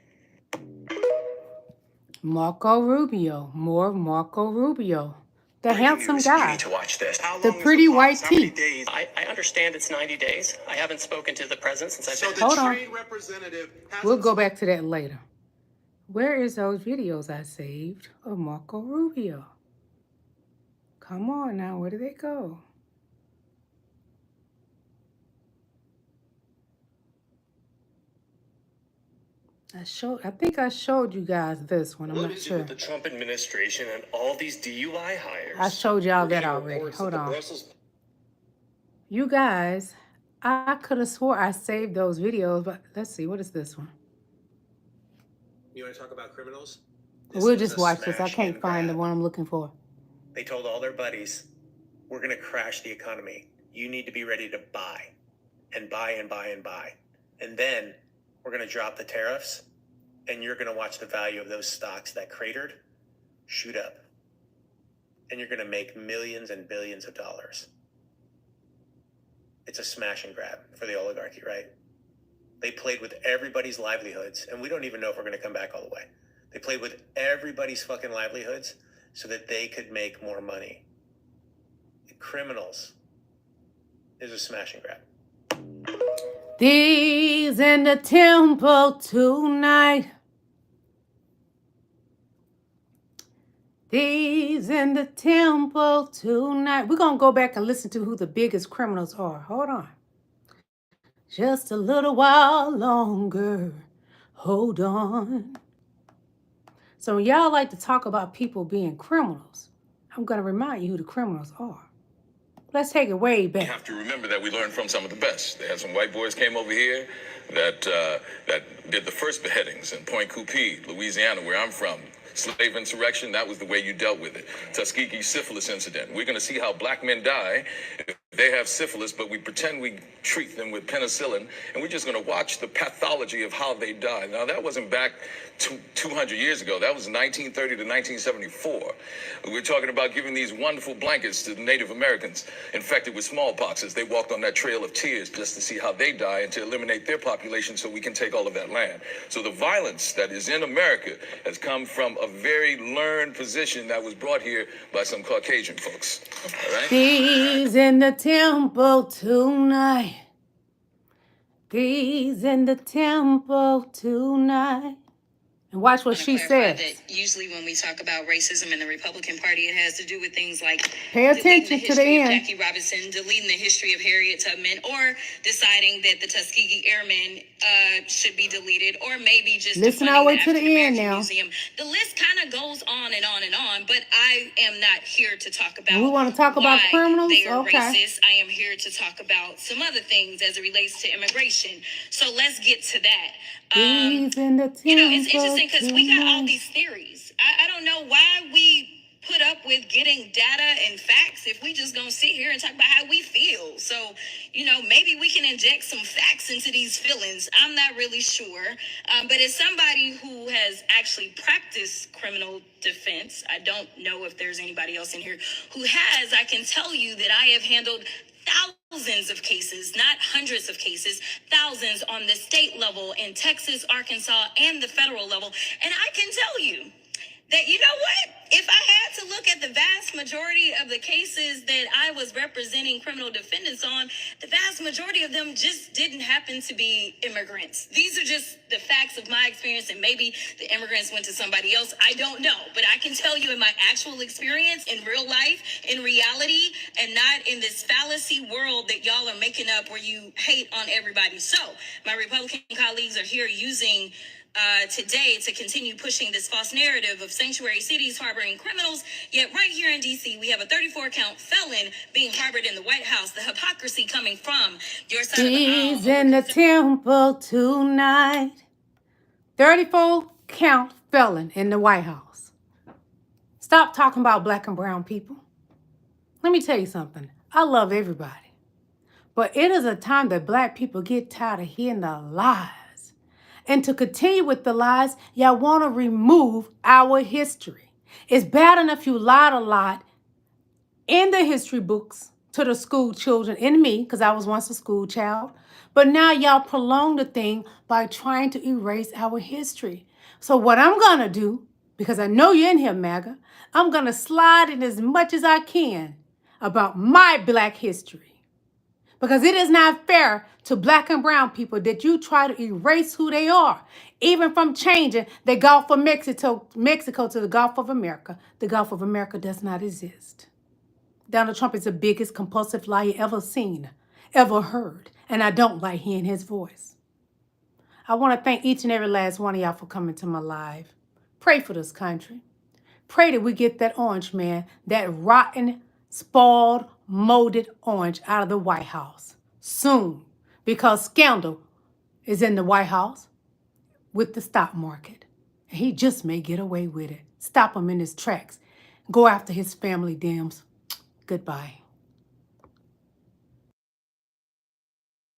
Marco Rubio, more Marco Rubio. The handsome guy. You need to watch this. The pretty white teeth. I understand it's 90 days. I haven't spoken to the president since I've been. Hold on. We'll go back to that later. Where is those videos I saved of Marco Rubio? Come on now, where did they go? I think I showed you guys this one. I'm What not is it sure. with the Trump administration and all these DUI hires? I showed y'all We're that getting already. reports Hold that the on. Brussels You guys, I could have swore I saved those videos, but let's see. What is this one? You want to talk about criminals? We'll just watch this. I can't find the one I'm looking for. They told all their buddies, we're going to crash the economy. You need to be ready to buy and buy and buy and buy. And then we're going to drop the tariffs and you're going to watch the value of those stocks that cratered shoot up. and you're going to make millions and billions of dollars. It's a smash and grab for the oligarchy, right? They played with everybody's livelihoods, and we don't even know if we're going to come back all the way. They played with everybody's fucking livelihoods so that they could make more money. The criminals is a smash and grab. These in the temple tonight. These in the temple tonight. We're going to go back and listen to who the biggest criminals are. Hold on. Just a little while longer. Hold on. So when y'all like to talk about people being criminals, I'm going to remind you who the criminals are. Let's take it way back. You have to remember that we learned from some of the best. They had some white boys came over here that did the first beheadings in Point Coupee, Louisiana, where I'm from. Slave insurrection, that was the way you dealt with it. Tuskegee syphilis incident. We're going to see how black men die if they have syphilis, but we pretend we treat them with penicillin, and we're just going to watch the pathology of how they die. Now, that wasn't back 200 years ago. That was 1930 to 1974. We're talking about giving these wonderful blankets to the Native Americans infected with smallpox as they walked on that trail of tears just to see how they die and to eliminate their population so we can take all of that land. So the violence that is in America has come from a very learned position that was brought here by some Caucasian folks. All right? These in the temple tonight. These in the temple tonight. And watch what she says. That usually when we talk about racism in the Republican Party, it has to do with things like pay attention to the end. Jackie Robinson, deleting the history of Harriet Tubman, or deciding that the Tuskegee Airmen should be deleted, or maybe just listen all the way to the end now. Museum. The list kind of goes on and on and on, but I am not here to talk about. We want to talk about criminals. They are okay. racist. I am here to talk about some other things as it relates to immigration. So let's get to that. In the It's interesting because we got all these theories. I don't know why we put up with getting data and facts if we just gonna sit here and talk about how we feel. So, maybe we can inject some facts into these feelings. I'm not really sure. But as somebody who has actually practiced criminal defense, I don't know if there's anybody else in here who has. I can tell you that I have handled thousands of cases, not hundreds of cases, thousands on the state level in Texas, Arkansas, and the federal level. And I can tell you that, if I had to look at the vast majority of the cases that I was representing criminal defendants on, the vast majority of them just didn't happen to be immigrants. These are just the facts of my experience, and maybe the immigrants went to somebody else. I don't know. But I can tell you in my actual experience, in real life, in reality, and not in this fallacy world that y'all are making up where you hate on everybody. So my Republican colleagues are here using today to continue pushing this false narrative of sanctuary cities harboring criminals. Yet right here in D.C., we have a 34-count felon being harbored in the White House. The hypocrisy coming from your side of the aisle. He's in the temple tonight. 34-count felon in the White House. Stop talking about black and brown people. Let me tell you something. I love everybody. But it is a time that black people get tired of hearing the lies. And to continue with the lies, y'all want to remove our history. It's bad enough you lied a lot in the history books to the school children and me, because I was once a school child. But now y'all prolong the thing by trying to erase our history. So what I'm going to do, because I know you're in here, MAGA, I'm going to slide in as much as I can about my black history. Because it is not fair to black and brown people that you try to erase who they are, even from changing the Gulf of Mexico to the Gulf of America. The Gulf of America does not exist. Donald Trump is the biggest compulsive liar ever seen, ever heard, and I don't like hearing his voice. I want to thank each and every last one of y'all for coming to my live. Pray for this country. Pray that we get that orange man, that rotten, spoiled, molded orange out of the White House soon, because scandal is in the White House with the stock market. And he just may get away with it. Stop him in his tracks. Go after his family, Dems. Goodbye.